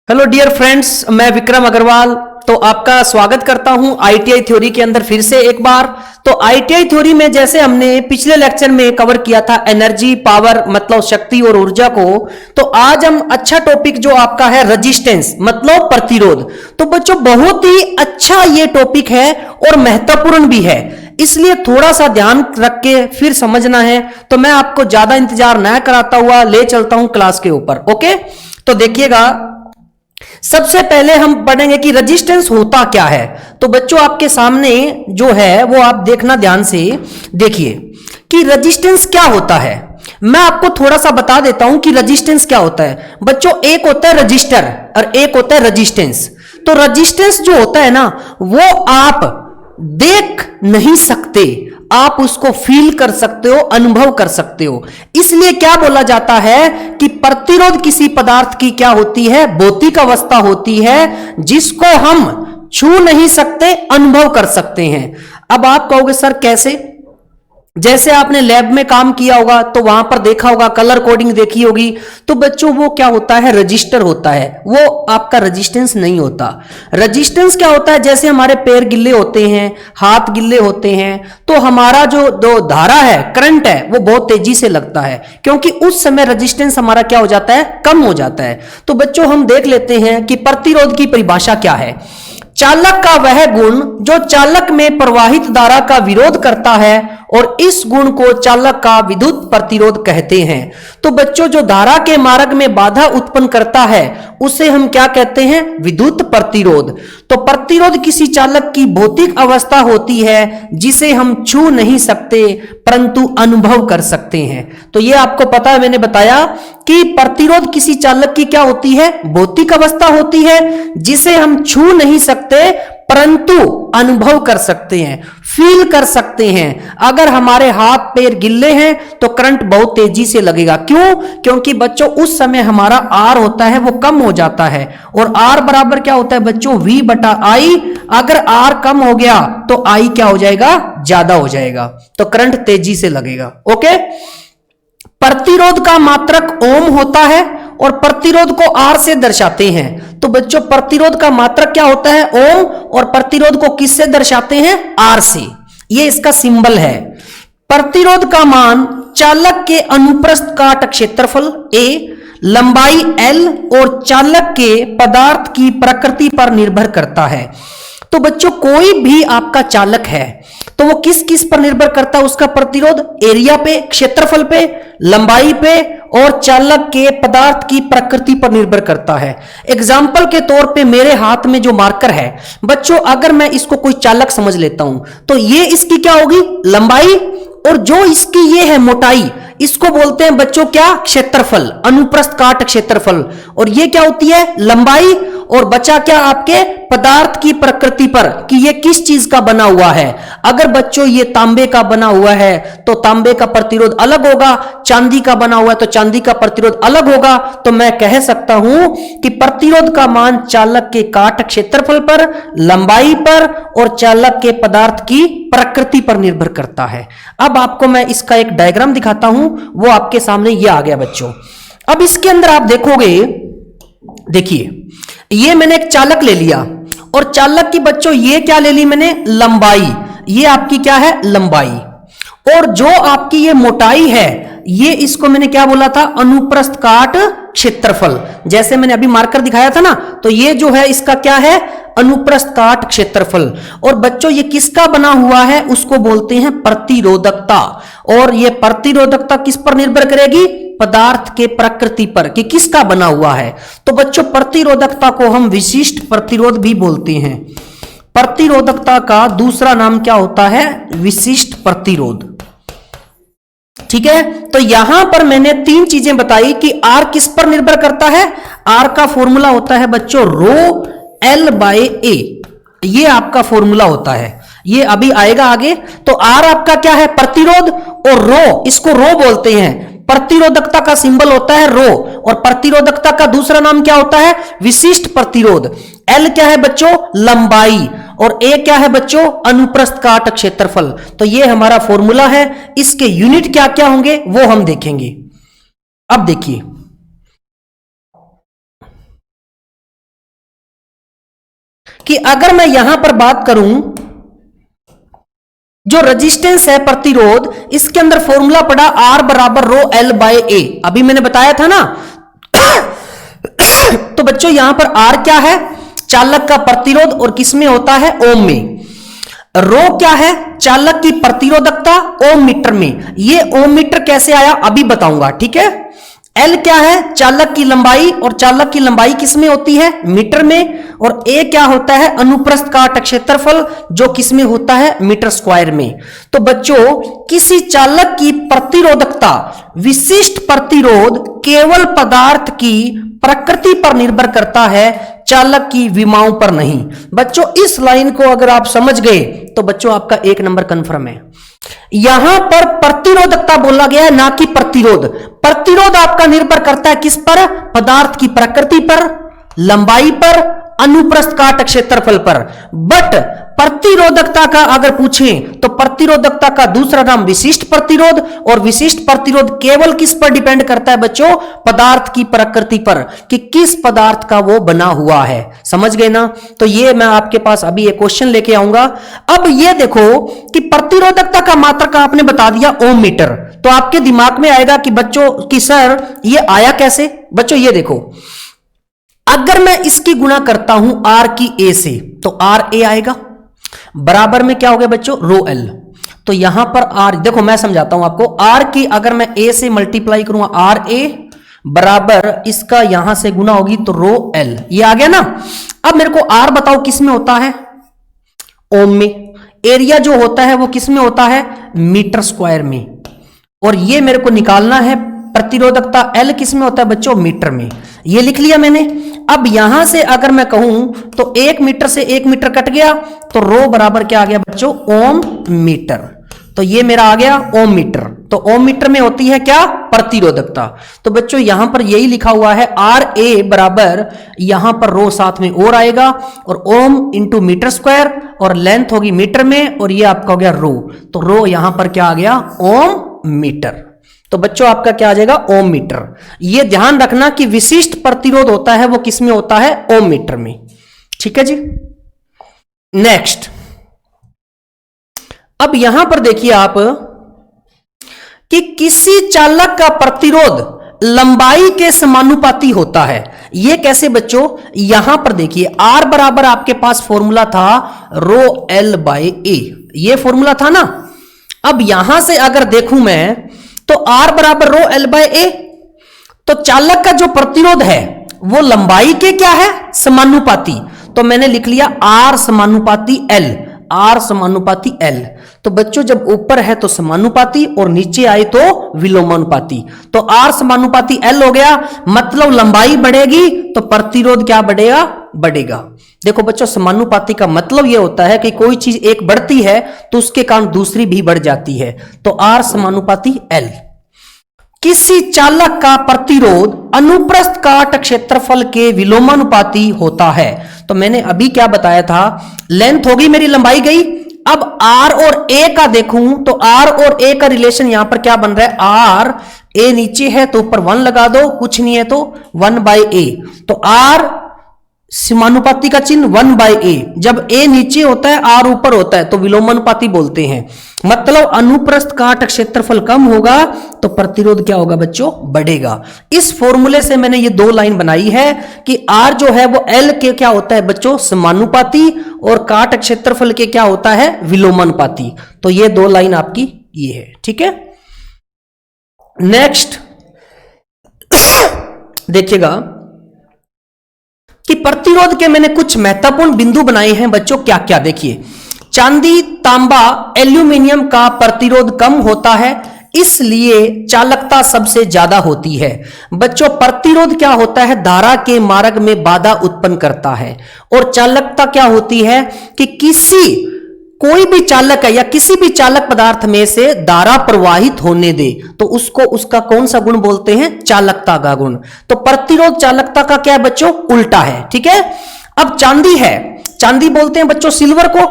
Hello dear friends, मैं विक्रम अग्रवाल तो आपका स्वागत करता हूं आईटीआई थ्योरी के अंदर फिर से एक बार। तो आईटीआई थ्योरी में जैसे हमने पिछले लेक्चर में कवर किया था एनर्जी पावर मतलब शक्ति और ऊर्जा को, तो आज हम अच्छा टॉपिक जो आपका है रेजिस्टेंस मतलब प्रतिरोध। तो बच्चों बहुत ही अच्छा ये टॉपिक है और महत्वपूर्ण भी है, इसलिए थोड़ा सा ध्यान रख के फिर समझना है। तो मैं आपको ज्यादा इंतजार न कराता हुआ ले चलता हूं क्लास के ऊपर। ओके, तो देखिएगा, सबसे पहले हम पढ़ेंगे कि रेजिस्टेंस होता क्या है। तो बच्चों आपके सामने जो है वो आप देखना ध्यान से देखिए कि रेजिस्टेंस क्या होता है। मैं आपको थोड़ा सा बता देता हूं कि रेजिस्टेंस क्या होता है। बच्चों एक होता है रजिस्टर और एक होता है रेजिस्टेंस। तो रेजिस्टेंस जो होता है ना वो आप देख नहीं सकते, आप उसको फील कर सकते हो, अनुभव कर सकते हो। इसलिए क्या बोला जाता है कि प्रतिरोध किसी पदार्थ की क्या होती है, भौतिक अवस्था होती है जिसको हम छू नहीं सकते, अनुभव कर सकते हैं। अब आप कहोगे सर कैसे? जैसे आपने लैब में काम किया होगा तो वहां पर देखा होगा, कलर कोडिंग देखी होगी। तो बच्चों वो क्या होता है, रजिस्टर होता है, वो आपका रेजिस्टेंस नहीं होता। रेजिस्टेंस क्या होता है, जैसे हमारे पैर गिल्ले होते हैं, हाथ गिल्ले होते हैं, तो हमारा जो धारा है, करंट है, वो बहुत तेजी से लगता है, क्योंकि उस समय रेजिस्टेंस हमारा क्या हो जाता है, कम हो जाता है। तो बच्चों हम देख लेते हैं कि प्रतिरोध की परिभाषा क्या है। चालक का वह गुण जो चालक में प्रवाहित धारा का विरोध करता है और इस गुण को चालक का विद्युत प्रतिरोध कहते हैं। तो बच्चों जो धारा के मार्ग में बाधा उत्पन्न करता है उसे हम क्या कहते हैं, विद्युत प्रतिरोध। तो प्रतिरोध किसी चालक की भौतिक अवस्था होती है जिसे हम छू नहीं सकते परंतु अनुभव कर सकते हैं। तो ये आपको पता है, मैंने बताया कि प्रतिरोध किसी चालक की क्या होती है, भौतिक अवस्था होती है जिसे हम छू नहीं सकते परंतु अनुभव कर सकते हैं, फील कर सकते हैं। अगर हमारे हाथ पैर गिल्ले हैं तो करंट बहुत तेजी से लगेगा। क्यों? क्योंकि बच्चों उस समय हमारा आर होता है वो कम हो जाता है, और आर बराबर क्या होता है बच्चों, वी बटा आई। अगर आर कम हो गया तो आई क्या हो जाएगा, ज्यादा हो जाएगा, तो करंट तेजी से लगेगा। ओके, प्रतिरोध का मात्रक ओम होता है और प्रतिरोध को आर से दर्शाते हैं। तो बच्चों प्रतिरोध का मात्रक क्या होता है, ओम, और प्रतिरोध को किससे दर्शाते हैं, आर से। ये इसका सिंबल है। प्रतिरोध का मान चालक के अनुप्रस्थ काट क्षेत्रफल ए, लंबाई एल और चालक के पदार्थ की प्रकृति पर निर्भर करता है। तो बच्चों कोई भी आपका चालक है तो वो किस किस पर निर्भर करता है, उसका प्रतिरोध एरिया पे, क्षेत्रफल पे, लंबाई पे और चालक के पदार्थ की प्रकृति पर निर्भर करता है। एग्जाम्पल के तौर पे मेरे हाथ में जो मार्कर है बच्चों, अगर मैं इसको कोई चालक समझ लेता हूं तो ये इसकी क्या होगी, लंबाई, और जो इसकी ये है मोटाई, इसको बोलते हैं बच्चों क्या, क्षेत्रफल, अनुप्रस्थ काट क्षेत्रफल। और ये क्या होती है, लंबाई। और बचा क्या, आपके पदार्थ की प्रकृति पर कि ये किस चीज का बना हुआ है। अगर बच्चों ये तांबे का बना हुआ है तो तांबे का प्रतिरोध अलग होगा, चांदी का बना हुआ है तो चांदी का प्रतिरोध अलग होगा। तो मैं कह सकता हूं कि प्रतिरोध का मान चालक के काट क्षेत्रफल पर, लंबाई पर और चालक के पदार्थ की प्रकृति पर निर्भर करता है। अब आपको मैं इसका एक डायग्राम दिखाता हूं, वो आपके सामने ये आ गया बच्चों। अब इसके अंदर आप देखोगे, देखिए ये मैंने एक चालक ले लिया और चालक की बच्चों ये क्या ले ली मैंने, लंबाई। ये आपकी क्या है, लंबाई। और जो आपकी ये मोटाई है, ये इसको मैंने क्या बोला था, अनुप्रस्थ काट क्षेत्रफल। जैसे मैंने अभी मार्कर दिखाया था ना, तो ये जो है इसका क्या है, अनुप्रस्थ काट क्षेत्रफल। और बच्चों ये किसका बना हुआ है, उसको बोलते हैं प्रतिरोधकता। और ये प्रतिरोधकता किस पर निर्भर करेगी, पदार्थ के प्रकृति पर कि किसका बना हुआ है। तो बच्चों प्रतिरोधकता को हम विशिष्ट प्रतिरोध भी बोलते हैं। प्रतिरोधकता का दूसरा नाम क्या होता है, विशिष्ट प्रतिरोध। ठीक है, तो यहां पर मैंने तीन चीजें बताई कि आर किस पर निर्भर करता है। आर का फॉर्मूला होता है बच्चों रो एल बाय ए, ये आपका फॉर्मूला होता है, ये अभी आएगा आगे। तो आर आपका क्या है, प्रतिरोध, और रो, इसको रो बोलते हैं। प्रतिरोधकता का सिंबल होता है रो, और प्रतिरोधकता का दूसरा नाम क्या होता है, विशिष्ट प्रतिरोध। एल क्या है बच्चों, लंबाई, और ए क्या है बच्चों, अनुप्रस्थ काट क्षेत्रफल। तो ये हमारा फॉर्मूला है। इसके यूनिट क्या क्या होंगे वो हम देखेंगे। अब देखिए कि अगर मैं यहां पर बात करूं जो रेजिस्टेंस है प्रतिरोध, इसके अंदर फॉर्मूला पड़ा R बराबर रो L बाय ए, अभी मैंने बताया था ना। तो बच्चों यहां पर R क्या है, चालक का प्रतिरोध, और किसमें होता है, ओम में। रो क्या है, चालक की प्रतिरोधकता, ओम मीटर में। ये ओम मीटर कैसे आया अभी बताऊंगा, ठीक है। एल क्या है, चालक की लंबाई, और चालक की लंबाई किसमें होती है, मीटर में। और ए क्या होता है, अनुप्रस्थ काट क्षेत्रफल, जो किसमें होता है, मीटर स्क्वायर में। तो बच्चों किसी चालक की प्रतिरोधकता, विशिष्ट प्रतिरोध केवल पदार्थ की प्रकृति पर निर्भर करता है, चालक की विमाओं पर नहीं। बच्चों इस लाइन को अगर आप समझ गए तो बच्चों आपका 1 नंबर कंफर्म है। यहां पर प्रतिरोधकता बोला गया है, ना कि प्रतिरोध। प्रतिरोध आपका निर्भर करता है किस पर, पदार्थ की प्रकृति पर, लंबाई पर, अनुप्रस्थ काट क्षेत्रफल पर। बट प्रतिरोधकता का अगर पूछें तो प्रतिरोधकता का दूसरा नाम विशिष्ट प्रतिरोध, और विशिष्ट प्रतिरोध केवल किस पर डिपेंड करता है बच्चों, पदार्थ की प्रकृति पर, कि किस पदार्थ का वो बना हुआ है। समझ गए ना। तो ये मैं आपके पास अभी एक क्वेश्चन लेके आऊंगा। अब ये देखो कि प्रतिरोधकता का मात्रक आपने बता दिया ओम मीटर, तो आपके दिमाग में आएगा कि बच्चों कि सर ये आया कैसे। बच्चों ये देखो, अगर मैं इसकी गुणा करता हूं आर की ए से, तो आर ए आएगा, बराबर में क्या हो गया बच्चों, रो एल। तो यहां पर आर, देखो मैं समझाता हूं आपको, आर की अगर मैं ए से मल्टीप्लाई करूंगा, आर ए बराबर इसका यहां से गुना होगी तो रो एल, ये आ गया ना। अब मेरे को आर बताओ किस में होता है, ओम में। एरिया जो होता है वो किस में होता है, मीटर स्क्वायर में। और ये मेरे को निकालना है प्रतिरोधकता एल किस में होता है बच्चों, मीटर में। ये लिख लिया मैंने। अब यहां से अगर मैं कहूं तो 1 मीटर से 1 मीटर कट गया, तो रो बराबर क्या आ गया बच्चों, ओम मीटर। तो ये मेरा आ गया ओम मीटर। तो ओम मीटर में होती है क्या, प्रतिरोधकता। तो बच्चों यहां पर यही लिखा हुआ है, आर ए बराबर यहां पर रो साथ में और आएगा, और ओम इंटू मीटर स्क्वायर, और लेंथ होगी मीटर में, और ये आपका हो गया रो। तो रो यहां पर क्या आ गया, ओम मीटर। तो बच्चों आपका क्या आ जाएगा, ओम मीटर। ये ध्यान रखना कि विशिष्ट प्रतिरोध होता है वो किस में होता है, ओम मीटर में। ठीक है जी। नेक्स्ट, अब यहां पर देखिए आप कि किसी चालक का प्रतिरोध लंबाई के समानुपाती होता है। यह कैसे बच्चों, यहां पर देखिए आर बराबर आपके पास फॉर्मूला था रो एल बाय ए, यह फॉर्मूला था ना। अब यहां से अगर देखूं मैं तो R बराबर रो एल बाय ए, तो चालक का जो प्रतिरोध है वो लंबाई के क्या है, समानुपाती। तो मैंने लिख लिया R समानुपाती L, R समानुपाती L। तो बच्चों जब ऊपर है तो समानुपाती और नीचे आए तो विलोमानुपाती। तो R समानुपाती L हो गया, मतलब लंबाई बढ़ेगी तो प्रतिरोध क्या बढ़ेगा, बढ़ेगा। देखो बच्चों समानुपाती का मतलब यह होता है कि कोई चीज एक बढ़ती है तो उसके कारण दूसरी भी बढ़ जाती है। तो R समानुपाती L। किसी चालक का प्रतिरोध अनुप्रस्थ काट क्षेत्रफल के विलोमानुपाती होता है। तो मैंने अभी क्या बताया था, लेंथ होगी मेरी, लंबाई गई। अब R और A का देखूं तो R और A का रिलेशन यहां पर क्या बन रहा है, R A नीचे है तो ऊपर 1 लगा दो, कुछ नहीं है तो 1 बाय A। तो R समानुपाती का चिन्ह 1 बाय ए। जब ए नीचे होता है आर ऊपर होता है तो विलोमानुपाती बोलते हैं। मतलब अनुप्रस्थ काट क्षेत्रफल कम होगा तो प्रतिरोध क्या होगा बच्चों, बढ़ेगा। इस फॉर्मूले से मैंने ये 2 लाइन बनाई है कि आर जो है वो एल के क्या होता है बच्चों, समानुपाती, और काट क्षेत्रफल के क्या होता है, विलोमानुपाती। तो ये 2 लाइन आपकी ये है। ठीक है। नेक्स्ट देखिएगा कि प्रतिरोध के मैंने कुछ महत्वपूर्ण बिंदु बनाए हैं बच्चों, क्या क्या देखिए। चांदी, तांबा, एल्यूमिनियम का प्रतिरोध कम होता है, इसलिए चालकता सबसे ज्यादा होती है। बच्चों प्रतिरोध क्या होता है, धारा के मार्ग में बाधा उत्पन्न करता है। और चालकता क्या होती है कि कोई भी चालक है या किसी भी चालक पदार्थ में से धारा प्रवाहित होने दे तो उसको उसका कौन सा गुण बोलते हैं, चालकता का गुण। तो प्रतिरोध चालकता का क्या है बच्चों, उल्टा है। ठीक है। अब चांदी है, चांदी बोलते हैं बच्चों सिल्वर को,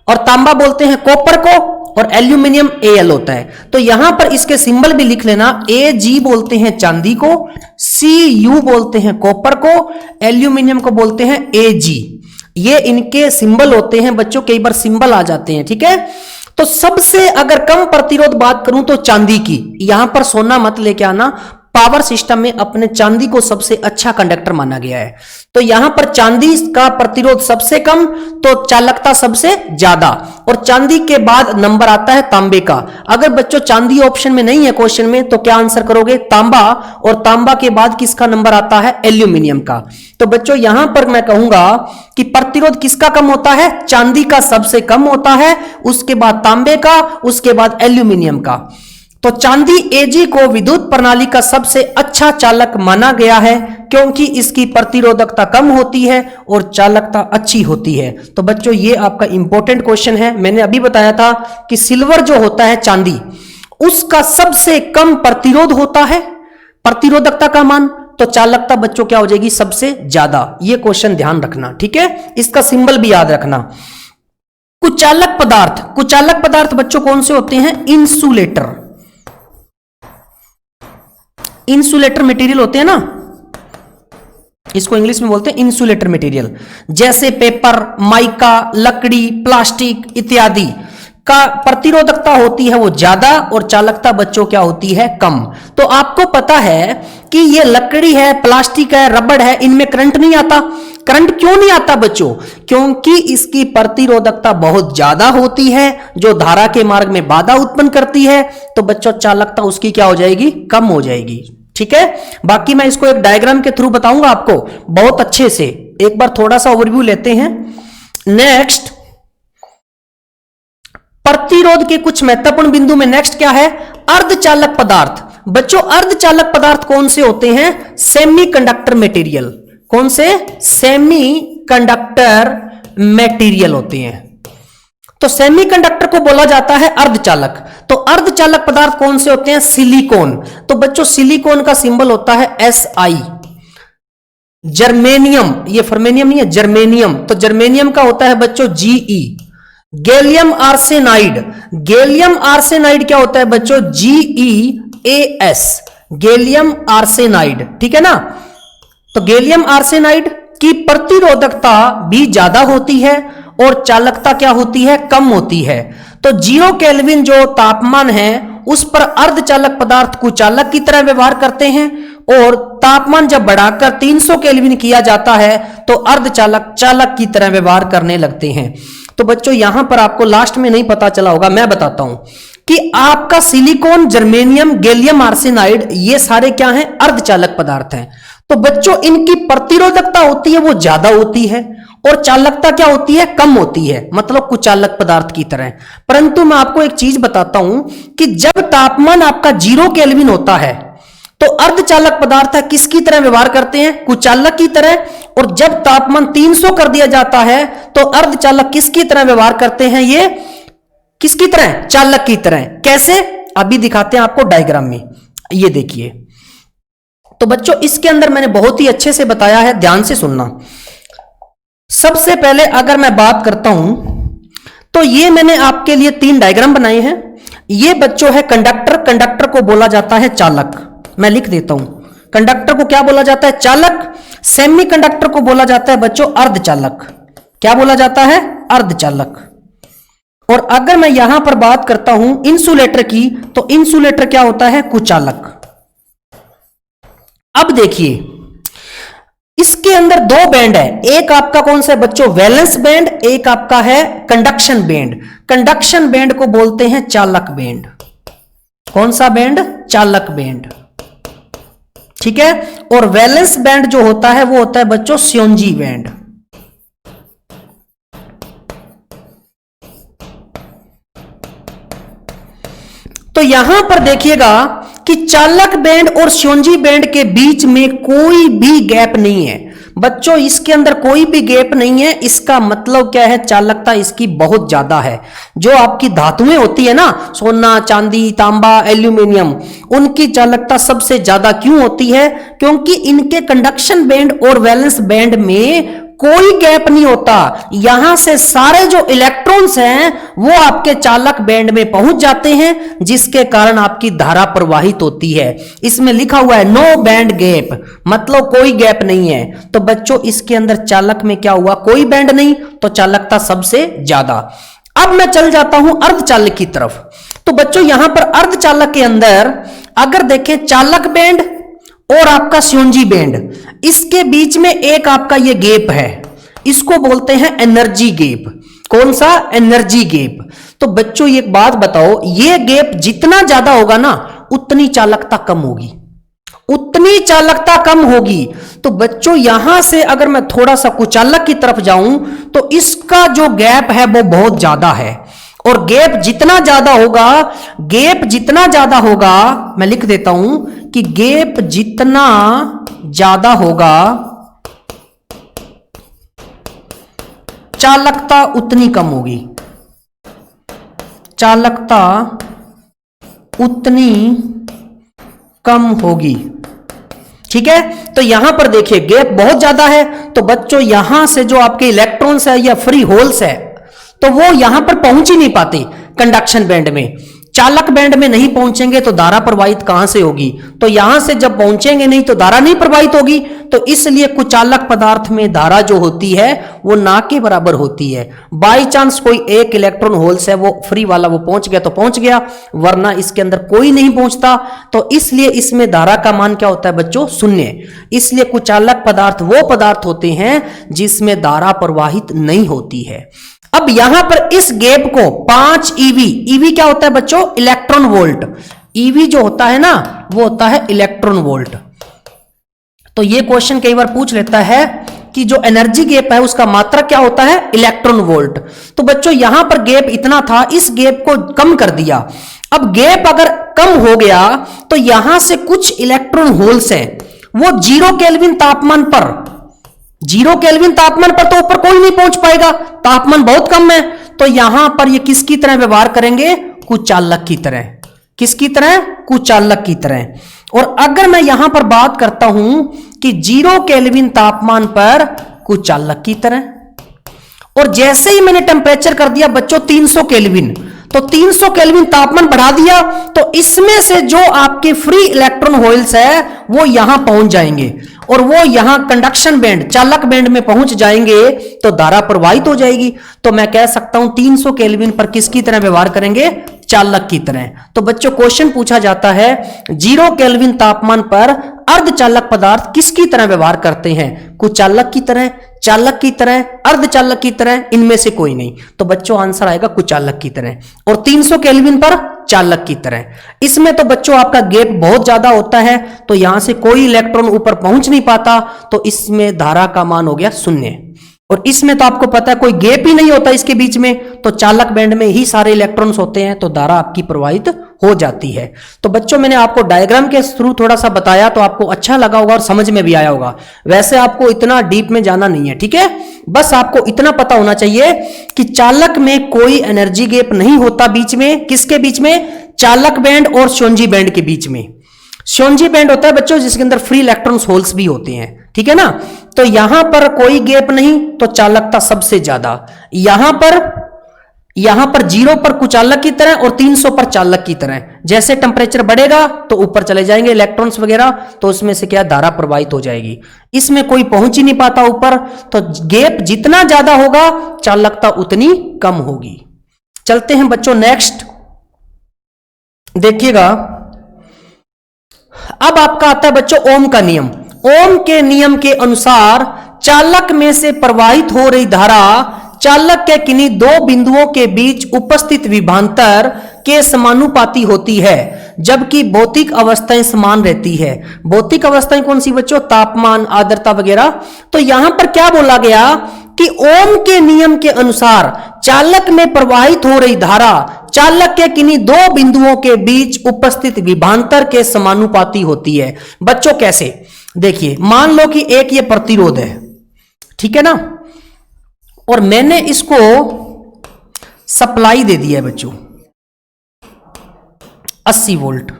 और तांबा बोलते हैं कॉपर को, और एल्यूमिनियम Al होता है। तो यहां पर इसके सिंबल भी लिख लेना, Ag बोलते हैं चांदी को, Cu बोलते हैं कॉपर को, एल्यूमिनियम को बोलते हैं Ag। ये इनके सिंबल होते हैं बच्चों, कई बार सिंबल आ जाते हैं, ठीक है। तो सबसे अगर कम प्रतिरोध बात करूं तो चांदी की, यहां पर सोना मत लेके आना, पावर सिस्टम में अपने चांदी को सबसे अच्छा कंडक्टर माना गया है। तो यहां पर चांदी का प्रतिरोध सबसे कम, तो चालकता सबसे ज्यादा, और चांदी के बाद नंबर आता है तांबे का। अगर बच्चों चांदी ऑप्शन में नहीं है क्वेश्चन में, तो क्या आंसर करोगे? तांबा, और तांबा के बाद किसका नंबर आता है? एल्यूमिनियम का। तो बच्चों यहां पर मैं कहूंगा कि प्रतिरोध किसका कम होता है? चांदी का सबसे कम होता है, उसके बाद तांबे का, उसके बाद एल्यूमिनियम का। तो चांदी एजी को विद्युत प्रणाली का सबसे अच्छा चालक माना गया है, क्योंकि इसकी प्रतिरोधकता कम होती है और चालकता अच्छी होती है। तो बच्चों ये आपका इंपॉर्टेंट क्वेश्चन है। मैंने अभी बताया था कि सिल्वर जो होता है चांदी, उसका सबसे कम प्रतिरोध होता है, प्रतिरोधकता का मान, तो चालकता बच्चों क्या हो जाएगी? सबसे ज्यादा। ये क्वेश्चन ध्यान रखना, ठीक है। इसका सिंबल भी याद रखना। कुचालक पदार्थ, कुचालक पदार्थ बच्चों कौन से होते हैं? इंसुलेटर, इंसुलेटर मटेरियल होते हैं ना, इसको इंग्लिश में बोलते हैं इंसुलेटर मटेरियल। जैसे पेपर, माइका, लकड़ी, प्लास्टिक इत्यादि का प्रतिरोधकता होती है वो ज्यादा, और चालकता बच्चों क्या होती है? कम। तो आपको पता है कि ये लकड़ी है, प्लास्टिक है, रबड़ है, इनमें करंट नहीं आता। करंट क्यों नहीं आता बच्चों? क्योंकि इसकी प्रतिरोधकता बहुत ज्यादा होती है, जो धारा के मार्ग में बाधा उत्पन्न करती है। तो बच्चों चालकता उसकी क्या हो जाएगी? कम हो जाएगी, ठीक है। बाकी मैं इसको एक डायग्राम के थ्रू बताऊंगा आपको बहुत अच्छे से। एक बार थोड़ा सा ओवरव्यू लेते हैं। नेक्स्ट, प्रतिरोध के कुछ महत्वपूर्ण बिंदु में नेक्स्ट क्या है? अर्धचालक पदार्थ। बच्चों अर्धचालक पदार्थ कौन से होते हैं? Semiconductor material. कौन से? सेमीकंडक्टर मटेरियल होते हैं। तो सेमीकंडक्टर को बोला जाता है अर्धचालक। तो अर्धचालक पदार्थ कौन से होते हैं? सिलिकॉन। तो बच्चों सिलिकॉन का सिंबल होता है SI। जर्मेनियम, ये फर्मेनियम नहीं है, जर्मेनियम, तो जर्मेनियम का होता है बच्चों GE। Gallium arsenide, gallium arsenide क्या होता है बच्चों? GeAs, गैलियम आर्सेनाइड, ठीक है ना। तो गैलियम आर्सेनाइड की प्रतिरोधकता भी ज्यादा होती है और चालकता क्या होती है? कम होती है। तो 0 केल्विन जो तापमान है उस पर अर्धचालक पदार्थ कुचालक की तरह व्यवहार करते हैं, और तापमान जब बढ़ाकर 300 केल्विन किया जाता है तो अर्धचालक चालक की तरह व्यवहार करने लगते हैं। तो बच्चों यहां पर आपको लास्ट में नहीं पता चला होगा, मैं बताता हूं कि आपका सिलिकॉन, जर्मेनियम, गैलियम आर्सेनाइड ये सारे क्या हैं? अर्धचालक पदार्थ हैं। तो बच्चों इनकी प्रतिरोधकता होती है वो ज्यादा होती है, और चालकता क्या होती है? कम होती है, मतलब कुचालक पदार्थ की तरह। परंतु मैं आपको एक चीज बताता हूं कि जब तापमान आपका 0 केल्विन होता है तो अर्धचालक पदार्थ है किसकी तरह व्यवहार करते हैं? कुचालक की तरह। और जब तापमान 300 कर दिया जाता है तो अर्धचालक किसकी तरह व्यवहार करते हैं? ये किसकी तरह? चालक की तरह। कैसे? अभी दिखाते हैं आपको डायग्राम में, ये देखिए। तो बच्चों इसके अंदर मैंने बहुत ही अच्छे से बताया है, ध्यान से सुनना। सबसे पहले अगर मैं बात करता हूं तो ये मैंने आपके लिए 3 डायग्राम बनाए हैं। ये बच्चों है कंडक्टर, कंडक्टर को बोला जाता है चालक। मैं लिख देता हूं, कंडक्टर को क्या बोला जाता है? चालक। सेमीकंडक्टर को बोला जाता है बच्चों अर्धचालक। क्या बोला जाता है? अर्धचालक। और अगर मैं यहां पर बात करता हूं इंसुलेटर की, तो इंसुलेटर क्या होता है? कुचालक। अब देखिए इसके अंदर 2 बैंड है, एक आपका कौन सा है बच्चों? वैलेंस बैंड, एक आपका है कंडक्शन बैंड। कंडक्शन बैंड को बोलते हैं चालक बैंड। कौन सा बैंड? चालक बैंड, ठीक है। और वैलेंस बैंड जो होता है वो होता है बच्चों श्योनजी बैंड। तो यहां पर देखिएगा कि चालक बैंड और श्योनजी बैंड के बीच में कोई भी गैप नहीं है बच्चों, इसके अंदर कोई भी गैप नहीं है। इसका मतलब क्या है? चालकता इसकी बहुत ज्यादा है। जो आपकी धातुएं होती है ना, सोना, चांदी, तांबा, एल्यूमिनियम, उनकी चालकता सबसे ज्यादा क्यों होती है? क्योंकि इनके कंडक्शन बैंड और वैलेंस बैंड में कोई गैप नहीं होता, यहां से सारे जो इलेक्ट्रॉन्स हैं वो आपके चालक बैंड में पहुंच जाते हैं, जिसके कारण आपकी धारा प्रवाहित होती है। इसमें लिखा हुआ है नो बैंड गैप, मतलब कोई गैप नहीं है। तो बच्चों इसके अंदर चालक में क्या हुआ, कोई बैंड नहीं, तो चालकता सबसे ज्यादा। अब मैं चल जाता हूं अर्धचालक की तरफ। तो बच्चों यहां पर अर्धचालक के अंदर अगर देखें चालक बैंड और आपका स्योंजी बैंड, इसके बीच में एक आपका ये गैप है, इसको बोलते हैं एनर्जी गैप। कौन सा, एनर्जी गैप। तो बच्चों एक बात बताओ, ये गैप जितना ज्यादा होगा ना उतनी चालकता कम होगी, उतनी चालकता कम होगी। तो बच्चों यहां से अगर मैं थोड़ा सा कुचालक की तरफ जाऊं तो इसका जो गैप है वो बहुत ज्यादा है, और गैप जितना ज्यादा होगा, गैप जितना ज्यादा होगा, मैं लिख देता हूं कि गैप जितना ज्यादा होगा चालकता उतनी कम होगी, चालकता उतनी कम होगी। ठीक है, तो यहां पर देखिए गैप बहुत ज्यादा है, तो बच्चों यहां से जो आपके इलेक्ट्रॉन्स है या फ्री होल्स है तो वो यहां पर पहुंच ही नहीं पाते कंडक्शन बैंड में। चालक बैंड में नहीं पहुंचेंगे तो धारा प्रवाहित कहां से होगी, तो यहां से जब पहुंचेंगे नहीं तो धारा नहीं प्रवाहित होगी। तो इसलिए कुचालक पदार्थ में धारा जो होती है वो ना के बराबर होती है। बाई चांस कोई एक इलेक्ट्रॉन होल्स है वो फ्री वाला वो पहुंच गया तो पहुंच गया, वरना इसके अंदर कोई नहीं पहुंचता। तो इसलिए इसमें धारा का मान क्या होता है बच्चों, शून्य। इसलिए कुचालक पदार्थ वो पदार्थ होते हैं जिसमें धारा प्रवाहित नहीं होती है। अब यहां पर इस गैप को 5 ईवी, ईवी क्या होता है बच्चों, इलेक्ट्रॉन वोल्ट। ईवी जो होता है ना वो होता है इलेक्ट्रॉन वोल्ट। तो ये क्वेश्चन कई बार पूछ लेता है कि जो एनर्जी गैप है उसका मात्रक क्या होता है, इलेक्ट्रॉन वोल्ट। तो बच्चों यहां पर गैप इतना था, इस गैप को कम कर दिया। अब गैप अगर कम हो गया तो यहां से कुछ इलेक्ट्रॉन होल्स हैं वो 0 केल्विन तापमान पर, 0 केल्विन तापमान पर तो ऊपर कोई नहीं पहुंच पाएगा, तापमान बहुत कम है। तो यहां पर ये किसकी तरह व्यवहार करेंगे, कुचालक की तरह। किसकी तरह, कुचालक की तरह। और अगर मैं यहां पर बात करता हूं कि 0 केल्विन तापमान पर कुचालक की तरह, और जैसे ही मैंने टेम्परेचर कर दिया बच्चों 300 केल्विन, तो 300 केल्विन तापमान बढ़ा दिया, तो इसमें से जो आपके फ्री इलेक्ट्रॉन होल्स है वो यहां पहुंच जाएंगे, और वो यहां कंडक्शन बैंड, चालक बैंड में पहुंच जाएंगे तो धारा प्रवाहित हो जाएगी। तो मैं कह सकता हूं 300 केल्विन पर किसकी तरह व्यवहार करेंगे, चालक की तरह। तो बच्चों क्वेश्चन पूछा जाता है 0 केल्विन तापमान पर अर्धचालक पदार्थ किसकी तरह व्यवहार करते हैं, कुचालक की तरह, चालक की तरह, अर्धचालक की तरह, इनमें से कोई नहीं। तो बच्चों आंसर आएगा कुचालक की तरह, और 300 केल्विन पर चालक की तरह। इसमें तो बच्चों आपका गैप बहुत ज्यादा होता है, तो यहां से कोई इलेक्ट्रॉन ऊपर पहुंच नहीं पाता, तो इसमें धारा का मान हो गया 0। और इसमें तो आपको पता है कोई गैप ही नहीं होता इसके बीच में, तो चालक बैंड में ही सारे इलेक्ट्रॉन्स होते हैं, तो धारा आपकी प्रवाहित हो जाती है। तो बच्चों मैंने आपको डायग्राम के थ्रू थोड़ा सा बताया तो आपको अच्छा लगा होगा और समझ में भी आया होगा। वैसे आपको इतना डीप में जाना नहीं है, ठीक है, बस आपको इतना पता होना चाहिए कि चालक में कोई एनर्जी गैप नहीं होता बीच में। किसके बीच में, चालक बैंड और शोंजी बैंड के बीच में। शोंजी बैंड होता है बच्चों जिसके अंदर फ्री इलेक्ट्रॉन्स होल्स भी होते हैं, ठीक है ना। तो यहां पर कोई गैप नहीं, तो चालकता सबसे ज्यादा। यहां पर 0 पर कुचालक की तरह और 300 पर चालक की तरह। जैसे टेम्परेचर बढ़ेगा तो ऊपर चले जाएंगे इलेक्ट्रॉन्स वगैरह, तो उसमें से क्या धारा प्रवाहित हो जाएगी। इसमें कोई पहुंच ही नहीं पाता ऊपर, तो गैप जितना ज्यादा होगा चालकता उतनी कम होगी। चलते हैं बच्चों नेक्स्ट, देखिएगा। अब आपका आता है बच्चों ओम का नियम। ओम के नियम के अनुसार चालक में से प्रवाहित हो रही धारा चालक के किन्हीं दो बिंदुओं के बीच उपस्थित विभवांतर के समानुपाती होती है, जबकि भौतिक अवस्थाएं समान रहती है। भौतिक अवस्थाएं कौन सी बच्चों, तापमान, आर्द्रता वगैरह। तो यहां पर क्या बोला गया कि ओम के नियम के अनुसार चालक में प्रवाहित हो रही धारा चालक के किन्हीं दो बिंदुओं के बीच उपस्थित विभवांतर के समानुपाती होती है। बच्चों कैसे, देखिए मान लो कि एक ये प्रतिरोध है, ठीक है ना, और मैंने इसको सप्लाई दे दिया है बच्चों 80 वोल्ट,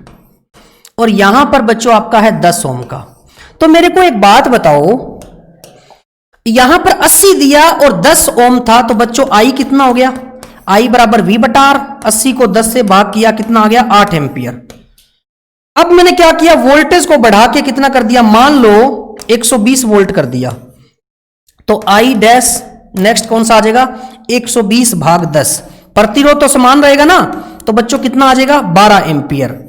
और यहां पर बच्चों आपका है 10 ओम का। तो मेरे को एक बात बताओ, यहां पर 80 दिया और 10 ओम था, तो बच्चों आई कितना हो गया, आई बराबर V बटा R। 80 को 10 से भाग किया, कितना आ गया, 8 एम्पियर। अब मैंने क्या किया, वोल्टेज को बढ़ा के कितना कर दिया, मान लो 120 वोल्ट कर दिया, तो आई डैश नेक्स्ट कौन सा आ जाएगा, 120 भाग 10। प्रतिरोध तो समान रहेगा ना, तो बच्चों कितना आ जाएगा, 12 एम्पियर।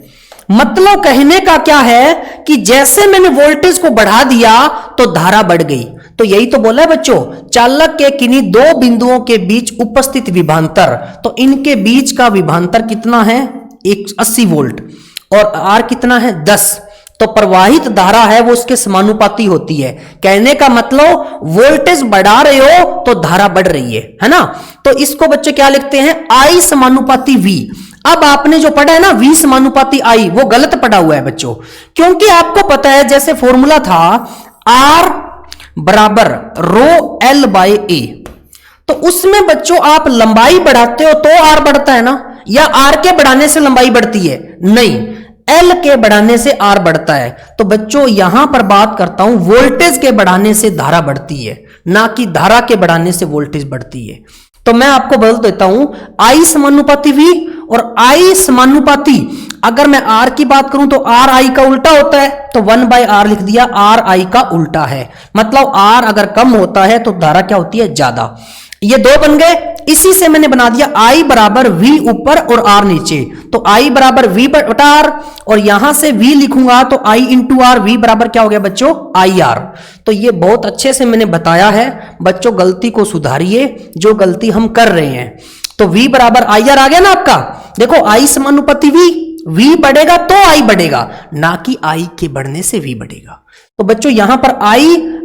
मतलब कहने का क्या है कि जैसे मैंने वोल्टेज को बढ़ा दिया तो धारा बढ़ गई। तो यही तो बोला है बच्चों, चालक के किन्हीं दो बिंदुओं के बीच उपस्थित विभवांतर, तो इनके बीच का विभवांतर कितना है, 80 वोल्ट, और आर कितना है, 10। तो प्रवाहित धारा है वो उसके समानुपाती होती है। कहने का मतलब वोल्टेज बढ़ा रहे हो तो धारा बढ़ रही है ना। तो इसको बच्चे क्या लिखते हैं, आई समानुपाती वी। अब आपने जो पढ़ा है ना V समानुपाती I, वो गलत पढ़ा हुआ है बच्चों, क्योंकि आपको पता है जैसे फॉर्मूला था R बराबर रो L बाय A, तो उसमें बच्चों आप लंबाई बढ़ाते हो तो R बढ़ता है ना, या R के बढ़ाने से लंबाई बढ़ती है, नहीं, L के बढ़ाने से R बढ़ता है। तो बच्चों यहां पर बात करता हूं वोल्टेज के बढ़ाने से धारा बढ़ती है, ना कि धारा के बढ़ाने से वोल्टेज बढ़ती है। तो मैं आपको बदल देता हूं, I समानुपाती V और I समानुपाती, अगर मैं R की बात करूं तो R I का उल्टा होता है, तो 1/R लिख दिया, R I का उल्टा है। मतलब R अगर कम होता है तो धारा क्या होती है, ज्यादा। ये दो बन गए, इसी से मैंने बना दिया I बराबर V ऊपर और R नीचे, तो I बराबर V बटा R, और यहां से V लिखूंगा तो I इंटू R, V बराबर क्या हो गया बच्चों, IR। तो ये बहुत अच्छे से मैंने बताया है बच्चों, गलती को सुधारिए जो गलती हम कर रहे हैं। तो V बराबर IR आ गया ना आपका। देखो I समानुपाती V बढ़ेगा तो I बढ़ेगा, ना कि I के बढ़ने से V बढ़ेगा। तो बच्चों यहां पर I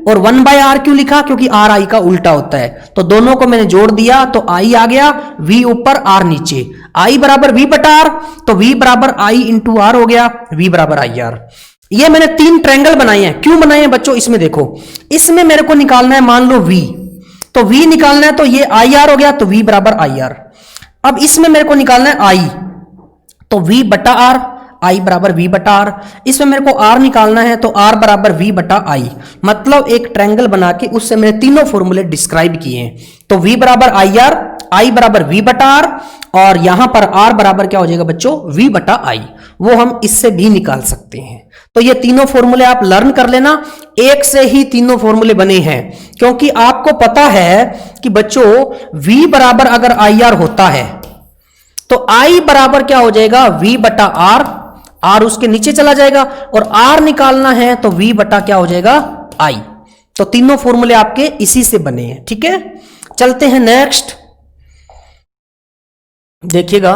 और 1/R क्यों लिखा, क्योंकि R I का उल्टा होता है। तो दोनों को मैंने जोड़ दिया तो I आ गया, V ऊपर R नीचे, I बराबर V बटा R, तो V बराबर I इंटू R हो गया, V बराबर IR। ये मैंने 3 ट्रायंगल बनाए हैं। क्यों बनाए हैं बच्चों, इसमें देखो, इसमें मेरे को निकालना है मान लो V, तो V निकालना है तो ये IR हो गया, तो V बराबर IR। अब इसमें मेरे को निकालना है I, तो V बटा R, I बराबर V बटा R। इसमें मेरे को R निकालना है तो R बराबर V बटा I। मतलब एक ट्रायंगल बना के उससे मैंने तीनों फॉर्मूले डिस्क्राइब किए हैं। तो V बराबर IR, I बराबर V बटा R, और यहां पर R बराबर क्या हो जाएगा बच्चों, V बटा I। वो हम इससे भी निकाल सकते हैं। तो ये तीनों फॉर्मूले आप लर्न कर लेना, एक से ही तीनों फॉर्मूले बने हैं, क्योंकि आपको पता है कि बच्चों V बराबर अगर IR होता है तो I बराबर क्या हो जाएगा, V बटा R, R उसके नीचे चला जाएगा, और R निकालना है तो V बटा क्या हो जाएगा, I। तो तीनों फॉर्मूले आपके इसी से बने हैं। ठीक है, चलते हैं नेक्स्ट। देखिएगा,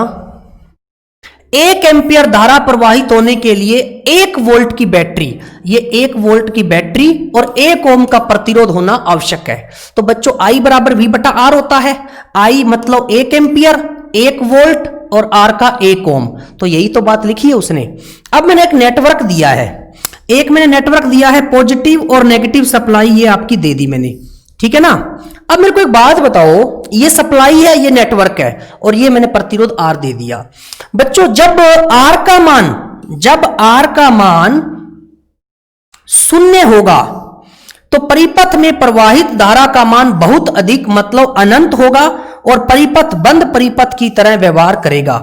1 एम्पियर धारा प्रवाहित होने के लिए 1 वोल्ट की बैटरी, ये 1 वोल्ट की बैटरी और 1 ओम का प्रतिरोध होना आवश्यक है। तो बच्चों I बराबर V बटा R होता है। I मतलब 1 एम्पियर, 1 वोल्ट और R का 1 ओम। तो यही तो बात लिखी है उसने। अब मैंने एक नेटवर्क दिया है, पॉजिटिव और नेगेटिव सप्लाई, ये आपकी दे दी मैंने, ठीक है ना। अब मेरे को एक बात बताओ, ये सप्लाई है, ये नेटवर्क है, और ये मैंने प्रतिरोध R दे दिया। बच्चों जब R का मान 0 होगा तो परिपथ में प्रवाहित धारा का मान बहुत अधिक मतलब अनंत होगा, और परिपथ बंद परिपथ की तरह व्यवहार करेगा।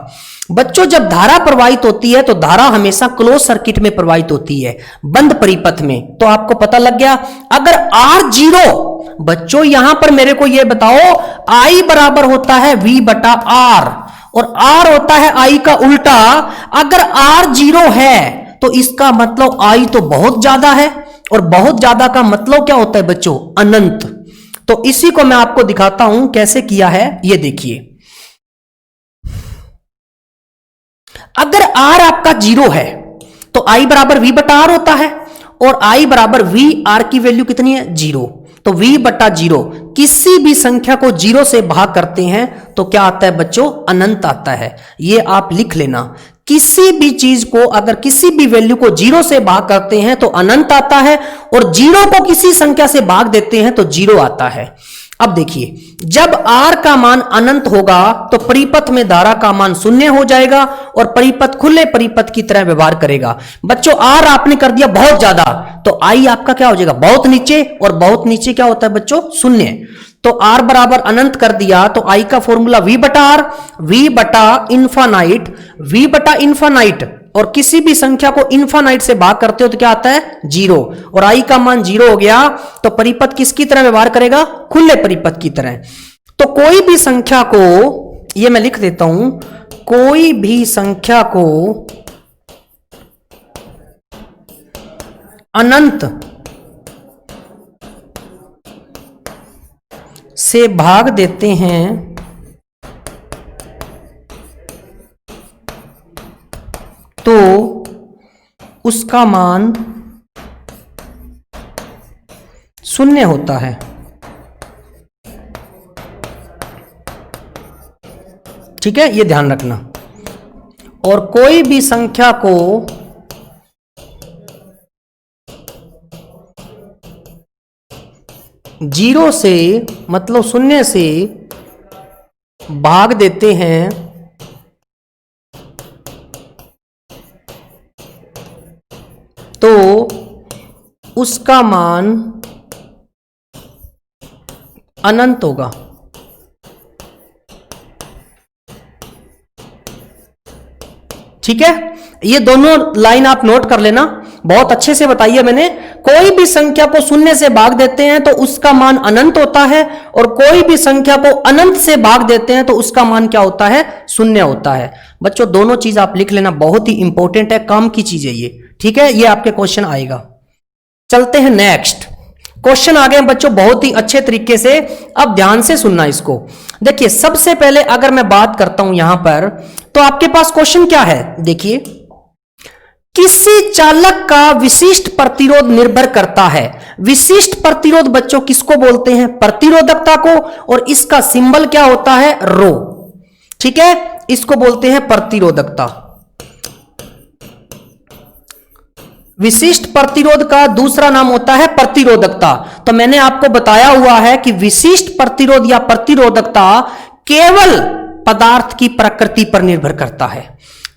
बच्चों जब धारा प्रवाहित होती है तो धारा हमेशा क्लोज सर्किट में प्रवाहित होती है, बंद परिपथ में। तो आपको पता लग गया। अगर R 0, बच्चों यहां पर मेरे को यह बताओ, I बराबर होता है V बटा R, और R होता है I का उल्टा। अगर R 0 है तो इसका मतलब I तो बहुत ज्यादा है, और बहुत ज्यादा का मतलब क्या होता है बच्चों, अनंत। तो इसी को मैं आपको दिखाता हूं कैसे किया है, ये देखिए। अगर R आपका 0 है तो I बराबर V बटा R होता है, और I बराबर V, R की वैल्यू कितनी है, 0, तो V बटा 0। किसी भी संख्या को 0 से भाग करते हैं तो क्या आता है बच्चों, अनंत आता है। ये आप लिख लेना, किसी भी चीज को अगर किसी भी वैल्यू को 0 से भाग करते हैं तो अनंत आता है, और 0 को किसी संख्या से भाग देते हैं तो 0 आता है। अब देखिए, जब R का मान अनंत होगा तो परिपथ में धारा का मान शून्य हो जाएगा और परिपथ खुले परिपथ की तरह व्यवहार करेगा। बच्चों R आपने कर दिया बहुत ज्यादा, तो I आपका क्या हो जाएगा, बहुत नीचे, और बहुत नीचे क्या होता है बच्चों, शून्य। तो R बराबर अनंत कर दिया तो I का फॉर्मूला V बटा R, V बटा इन्फानाइट, V बटा इन्फानाइट, और किसी भी संख्या को इन्फानाइट से भाग करते हो तो क्या आता है, 0, और I का मान 0 हो गया तो परिपथ किसकी तरह व्यवहार करेगा, खुले परिपथ की तरह। तो कोई भी संख्या को, ये मैं लिख देता हूं, कोई भी संख्या को अनंत से भाग देते हैं तो उसका मान शून्य होता है। ठीक है, ये ध्यान रखना। और कोई भी संख्या को जीरो से मतलब शून्य से भाग देते हैं तो उसका मान अनंत होगा। ठीक है, ये दोनों लाइन आप नोट कर लेना, बहुत अच्छे से बताइए मैंने। कोई भी संख्या को शून्य से भाग देते हैं तो उसका मान अनंत होता है, और कोई भी संख्या को अनंत से भाग देते हैं तो उसका मान क्या होता है, शून्य होता है। बच्चों दोनों चीज आप लिख लेना, बहुत ही इंपॉर्टेंट है, काम की चीज है ये। ठीक है, ये आपके क्वेश्चन आएगा। चलते हैं नेक्स्ट क्वेश्चन। आ गए बच्चों बहुत ही अच्छे तरीके से, अब ध्यान से सुनना इसको। देखिए, सबसे पहले अगर मैं बात करता हूं यहां पर, तो आपके पास क्वेश्चन क्या है, देखिए, किसी चालक का विशिष्ट प्रतिरोध निर्भर करता है। विशिष्ट प्रतिरोध बच्चों किसको बोलते हैं, प्रतिरोधकता को, और इसका सिंबल क्या होता है, रो। ठीक है, इसको बोलते हैं प्रतिरोधकता। विशिष्ट प्रतिरोध का दूसरा नाम होता है प्रतिरोधकता। तो मैंने आपको बताया हुआ है कि विशिष्ट प्रतिरोध या प्रतिरोधकता केवल पदार्थ की प्रकृति पर निर्भर करता है।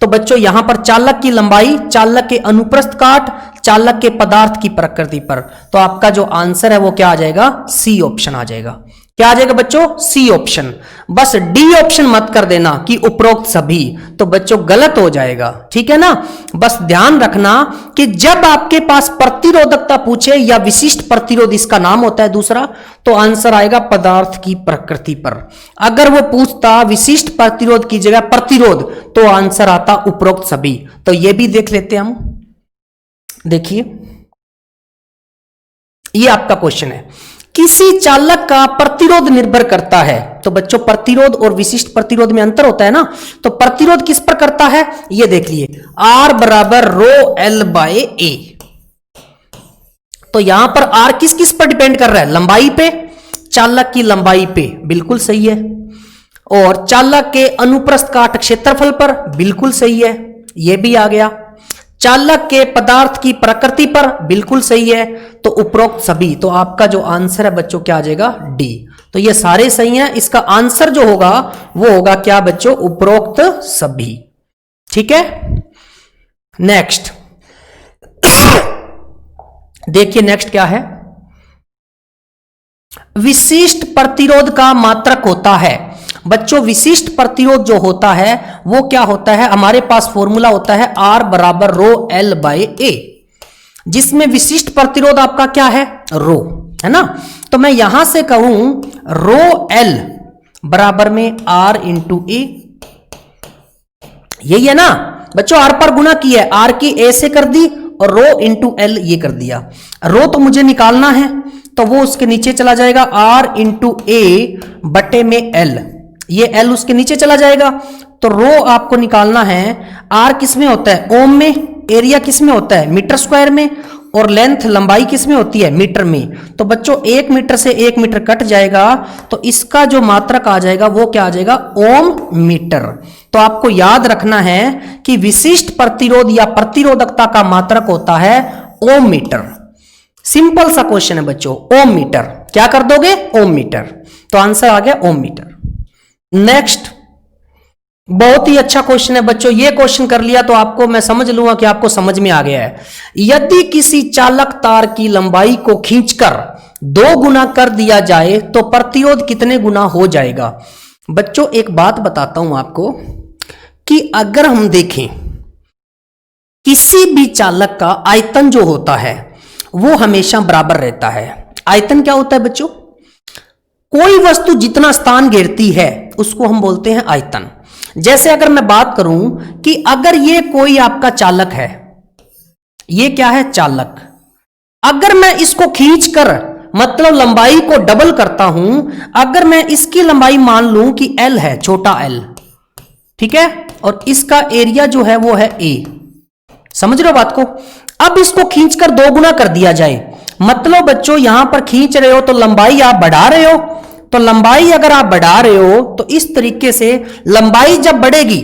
तो बच्चों यहां पर चालक की लंबाई, चालक के अनुप्रस्थ काट, चालक के पदार्थ की प्रकृति पर, तो आपका जो आंसर है वो क्या आ जाएगा, सी ऑप्शन आ जाएगा। क्या आ जाएगा बच्चों, सी ऑप्शन। बस डी ऑप्शन मत कर देना कि उपरोक्त सभी, तो बच्चों गलत हो जाएगा। ठीक है ना, बस ध्यान रखना कि जब आपके पास प्रतिरोधकता पूछे या विशिष्ट प्रतिरोध इसका नाम होता है दूसरा, तो आंसर आएगा पदार्थ की प्रकृति पर। अगर वो पूछता विशिष्ट प्रतिरोध की जगह प्रतिरोध, तो आंसर आता उपरोक्त सभी। तो ये भी देख लेते हैं हम। देखिए, ये आपका क्वेश्चन है, किसी चालक का प्रतिरोध निर्भर करता है। तो बच्चों प्रतिरोध और विशिष्ट प्रतिरोध में अंतर होता है ना, तो प्रतिरोध किस पर करता है, ये देख लिए, R बराबर रो L बाय A। तो यहां पर R किस किस पर डिपेंड कर रहा है, लंबाई पे, चालक की लंबाई पे, बिल्कुल सही है, और चालक के अनुप्रस्थ काट क्षेत्रफल पर, बिल्कुल सही है, यह भी आ गया, चालक के पदार्थ की प्रकृति पर, बिल्कुल सही है, तो उपरोक्त सभी। तो आपका जो आंसर है बच्चों क्या आ जाएगा, डी। तो ये सारे सही हैं, इसका आंसर जो होगा वो होगा क्या बच्चों, उपरोक्त सभी। ठीक है, नेक्स्ट देखिए, नेक्स्ट क्या है, विशिष्ट प्रतिरोध का मात्रक होता है। बच्चों विशिष्ट प्रतिरोध जो होता है वो क्या होता है, हमारे पास फॉर्मूला होता है R बराबर रो L बाय A, जिसमें विशिष्ट प्रतिरोध आपका क्या है, रो, है ना। तो मैं यहां से कहूं रो L बराबर में R इंटू A, यही है ना बच्चों, R पर गुणा की है, R की A से कर दी और रो इंटू L ये कर दिया। रो तो मुझे निकालना है, तो वो उसके नीचे चला जाएगा, R इंटू A बटे में L, ये L उसके नीचे चला जाएगा। तो रो आपको निकालना है, R किस में होता है, ओम में, एरिया किस में होता है, मीटर स्क्वायर में, और लेंथ लंबाई किस में होती है, मीटर में। तो बच्चों 1 मीटर से 1 मीटर कट जाएगा, तो इसका जो मात्रक आ जाएगा वो क्या आ जाएगा, ओम मीटर। तो आपको याद रखना है कि विशिष्ट प्रतिरोध या प्रतिरोधकता का मात्रक होता है ओम मीटर। सिंपल सा क्वेश्चन है बच्चों, ओम मीटर। क्या कर दोगे? ओम मीटर। तो आंसर आ गया ओम मीटर। नेक्स्ट, बहुत ही अच्छा क्वेश्चन है बच्चों। ये क्वेश्चन कर लिया तो आपको मैं समझ लूंगा कि आपको समझ में आ गया है। यदि किसी चालक तार की लंबाई को खींचकर 2 गुना कर दिया जाए तो प्रतिरोध कितने गुना हो जाएगा? बच्चों एक बात बताता हूं आपको कि अगर हम देखें किसी भी चालक का आयतन जो होता है वो हमेशा बराबर रहता है। आयतन क्या होता है बच्चों? कोई वस्तु जितना स्थान घेरती है उसको हम बोलते हैं आयतन। जैसे अगर मैं बात करूं कि अगर ये कोई आपका चालक है, ये क्या है? चालक। अगर मैं इसको खींचकर मतलब लंबाई को डबल करता हूं, अगर मैं इसकी लंबाई मान लूं कि L है, छोटा L, ठीक है, और इसका एरिया जो है वो है A, समझ रहे हो बात को? अब इसको खींचकर 2 गुना कर दिया जाए, मतलब बच्चों यहां पर खींच रहे हो तो लंबाई आप बढ़ा रहे हो। तो लंबाई अगर आप बढ़ा रहे हो तो इस तरीके से लंबाई जब बढ़ेगी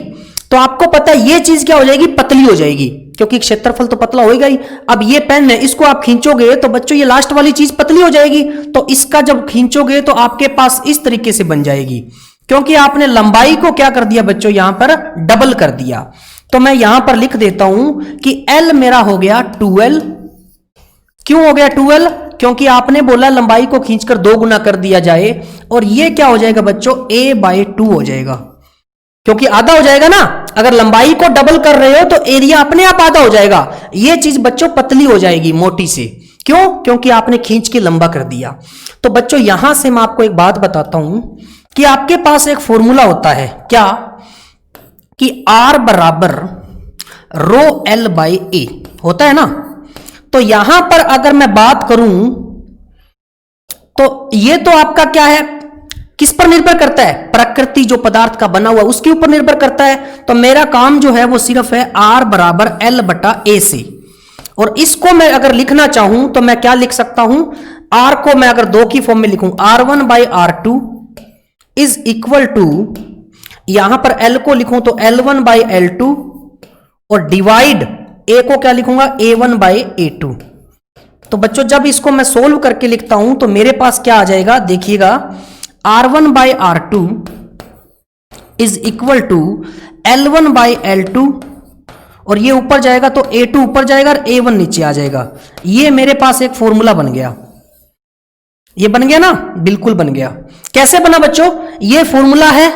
तो आपको पता है ये चीज क्या हो जाएगी? पतली हो जाएगी, क्योंकि क्षेत्रफल तो पतला होगा ही। अब ये पेन है, इसको आप खींचोगे तो बच्चों ये लास्ट वाली चीज पतली हो जाएगी, तो इसका जब खींचोगे तो आपके पास इस तरीके से बन जाएगी, क्योंकि आपने लंबाई को क्या कर दिया बच्चों? यहां पर डबल कर दिया। तो मैं यहां पर लिख देता हूं कि L मेरा हो गया 2L। क्यों हो गया 2L? क्योंकि आपने बोला लंबाई को खींचकर 2 गुना कर दिया जाए, और ये क्या हो जाएगा बच्चों? A/2 हो जाएगा, क्योंकि आधा हो जाएगा ना। अगर लंबाई को डबल कर रहे हो तो एरिया अपने आप आधा हो जाएगा। ये चीज बच्चों पतली हो जाएगी मोटी से। क्यों? क्योंकि आपने खींच के लंबा कर दिया। तो बच्चों यहां से मैं आपको एक बात बताता हूं कि आपके पास एक फॉर्मूला होता है, क्या? कि R बराबर ρL/A होता है ना। तो यहां पर अगर मैं बात करूं तो ये तो आपका क्या है? किस पर निर्भर करता है? प्रकृति जो पदार्थ का बना हुआ उसके ऊपर निर्भर करता है। तो मेरा काम जो है वो सिर्फ है R बराबर L/A से। और इसको मैं अगर लिखना चाहूं तो मैं क्या लिख सकता हूं? R को मैं अगर 2 की फॉर्म में लिखूं, R1/R2 इज इक्वल टू, यहां पर L को लिखूं तो L1/L2, और डिवाइड A को क्या लिखूंगा? A1/A2। तो बच्चों जब इसको मैं सोल्व करके लिखता हूं तो मेरे पास क्या आ जाएगा? देखिएगा, R1/R2 is equal to L1/L2, और ये ऊपर जाएगा तो A2 ऊपर जाएगा और A1 नीचे आ जाएगा। ये मेरे पास एक फॉर्मूला बन गया। ये बन गया ना? बिल्कुल बन गया। कैसे बना बच्चों? ये फॉर्मूला है।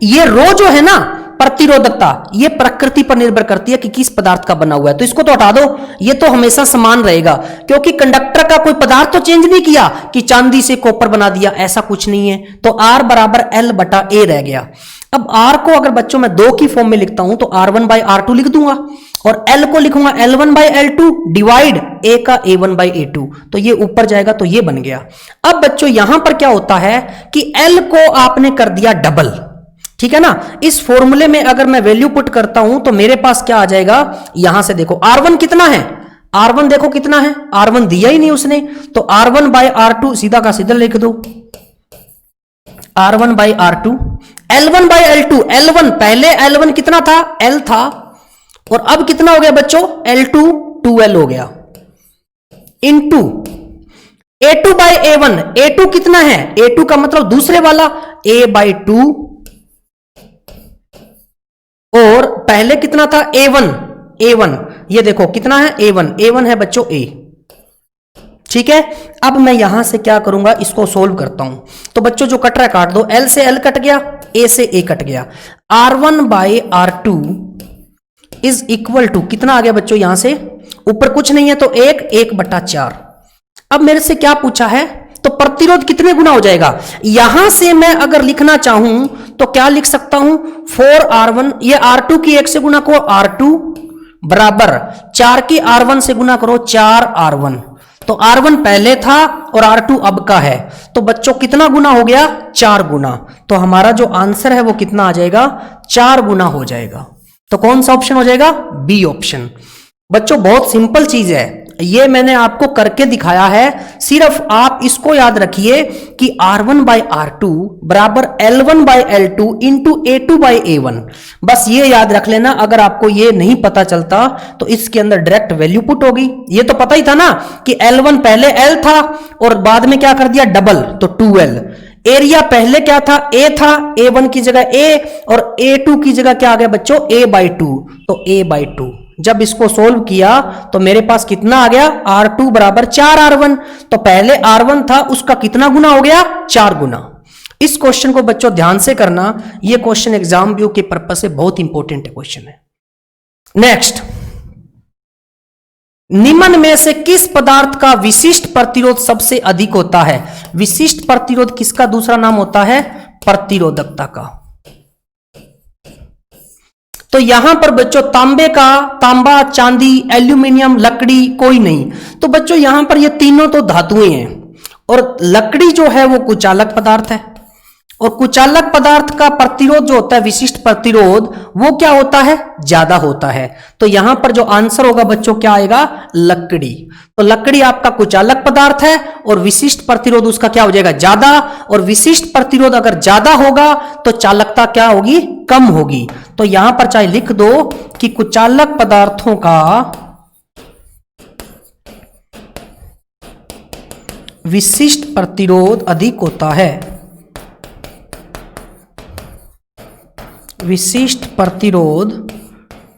ये रो जो है ना, प्रतिरोधकता, ये प्रकृति पर निर्भर करती है कि किस पदार्थ का बना हुआ है। तो इसको तो हटा दो, ये तो हमेशा समान रहेगा, क्योंकि कंडक्टर का कोई पदार्थ तो चेंज नहीं किया कि चांदी से कॉपर बना दिया, ऐसा कुछ नहीं है। तो R बराबर L/A रह गया। अब R को अगर बच्चों मैं 2 की फॉर्म में लिखता हूं तो R1/R2 लिख दूंगा, और L को लिखूंगा L1/L2 डिवाइड A का A1/A2। तो ये ऊपर जाएगा तो ये बन गया। अब बच्चों यहां पर क्या होता है कि L को आपने कर दिया डबल, ठीक है ना। इस फॉर्मूले में अगर मैं वैल्यू पुट करता हूं तो मेरे पास क्या आ जाएगा? यहां से देखो R1 कितना है, R1 देखो कितना है, R1 दिया ही नहीं उसने, तो R1/R2 सीधा का सीधा लिख दो, R1/R2, L1/L2, L1 पहले L1 कितना था? L था, और अब कितना हो गया बच्चों? L2 2L हो गया, इनटू A2/A1, A2 कितना है? A2 का मतलब दूसरे वाला A/2, और पहले कितना था? A1, ये देखो कितना है? A1 है बच्चों A, ठीक है। अब मैं यहां से क्या करूंगा? इसको सोल्व करता हूं। तो बच्चों जो कट रहा है काट दो, L से L कट गया, A से A कट गया, R1/R2 इज इक्वल टू कितना आ गया बच्चों? यहां से ऊपर कुछ नहीं है तो 1/4। अब मेरे से क्या पूछा है? तो प्रतिरोध कितने गुना हो जाएगा? यहां से मैं अगर लिखना चाहूं तो क्या लिख सकता हूं? 4R1, ये R2 की 1 से गुना करो R2 बराबर 4 की R1 से गुना करो 4R1। तो R1 पहले था और R2 अब का है, तो बच्चों कितना गुना हो गया? 4 गुना। तो हमारा जो आंसर है वो कितना आ जाएगा? 4 गुना हो जाएगा। तो कौन सा ऑप्शन हो जाएगा? B option. बच्चों बहुत सिंपल चीज है, ये मैंने आपको करके दिखाया है, सिर्फ आप इसको याद रखिए कि R1/R2 बराबर L1/L2 इंटू A2/A1। बस ये याद रख लेना। अगर आपको ये नहीं पता चलता तो इसके अंदर डायरेक्ट वैल्यू पुट होगी। ये तो पता ही था ना कि L1 पहले L था और बाद में क्या कर दिया डबल, तो 2L। एरिया पहले क्या था A था, A1 की जगह A और A2 की जगह क्या आ गया बच्चों A/2, तो A/2। जब इसको सोल्व किया तो मेरे पास कितना आ गया R2 बराबर 4R1। तो पहले R1 था उसका कितना गुना हो गया 4 गुना। इस क्वेश्चन को बच्चों ध्यान से करना, ये क्वेश्चन एग्जाम व्यू के पर्पस से बहुत इंपॉर्टेंट क्वेश्चन है। नेक्स्ट, निम्न में से किस पदार्थ का विशिष्ट प्रतिरोध सबसे अधिक होता है? विशिष्ट प्रतिरोध किसका दूसरा नाम होता है? प्रतिरोधकता का। तो यहां पर बच्चों तांबे का, तांबा, चांदी, एल्यूमिनियम, लकड़ी कोई नहीं। तो बच्चों यहां पर ये तीनों तो धातुएं हैं और लकड़ी जो है वो कुचालक पदार्थ है और कुचालक पदार्थ का प्रतिरोध जो होता है विशिष्ट प्रतिरोध वो क्या होता है ज्यादा होता है। तो यहां पर जो आंसर होगा बच्चों क्या आएगा लकड़ी। तो लकड़ी आपका कुचालक पदार्थ है और विशिष्ट प्रतिरोध उसका क्या हो जाएगा ज्यादा, और विशिष्ट प्रतिरोध अगर ज्यादा होगा तो चालकता क्या होगी कम होगी। तो यहां पर चाहे लिख दो कि कुचालक पदार्थों का विशिष्ट प्रतिरोध अधिक होता है, विशिष्ट प्रतिरोध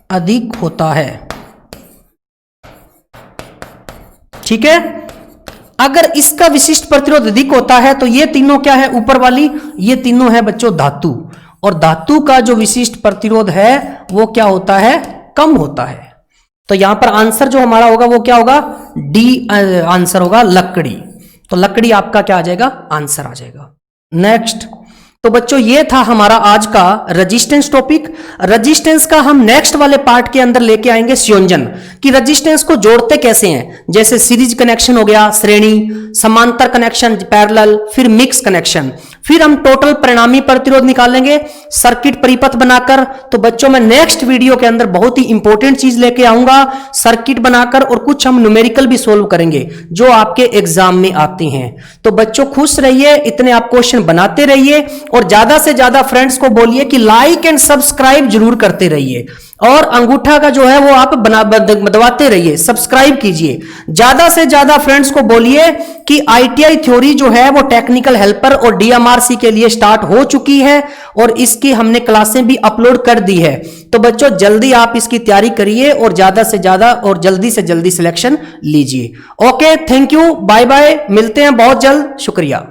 अधिक होता है। ठीक है, अगर इसका विशिष्ट प्रतिरोध अधिक होता है तो ये तीनों क्या है ऊपर वाली, ये तीनों है बच्चों धातु, और धातु का जो विशिष्ट प्रतिरोध है वो क्या होता है कम होता है। तो यहां पर आंसर जो हमारा होगा वो क्या होगा डी आंसर होगा लकड़ी। तो लकड़ी आपका क्या आ जाएगा आंसर आ जाएगा। नेक्स्ट, तो बच्चों ये था हमारा आज का रेजिस्टेंस टॉपिक। रेजिस्टेंस का हम नेक्स्ट वाले पार्ट के अंदर लेके आएंगे संयोजन, कि रेजिस्टेंस को जोड़ते कैसे हैं, जैसे सीरीज कनेक्शन हो गया, श्रेणी, समांतर कनेक्शन पैरेलल, फिर मिक्स कनेक्शन, फिर हम टोटल परिणामी प्रतिरोध निकालेंगे सर्किट परिपथ बनाकर। तो बच्चों मैं नेक्स्ट वीडियो के अंदर बहुत ही इंपॉर्टेंट चीज लेके आऊंगा सर्किट बनाकर, और कुछ हम न्यूमेरिकल भी सोल्व करेंगे जो आपके एग्जाम में आते हैं। तो बच्चों खुश रहिए, इतने आप क्वेश्चन बनाते रहिए और ज्यादा से ज्यादा फ्रेंड्स को बोलिए कि लाइक एंड सब्सक्राइब जरूर करते रहिए, और अंगूठा का जो है वो आप दबाते रहिए, सब्सक्राइब कीजिए। ज्यादा से ज्यादा फ्रेंड्स को बोलिए कि आईटीआई थ्योरी जो है वो टेक्निकल हेल्पर और डीएमआरसी के लिए स्टार्ट हो चुकी है और इसकी हमने क्लासें भी अपलोड कर दी है। तो बच्चों जल्दी आप इसकी तैयारी करिए और ज्यादा से ज्यादा और जल्दी से जल्दी सिलेक्शन लीजिए। Okay, thank you, bye bye, मिलते हैं बहुत जल्द, शुक्रिया।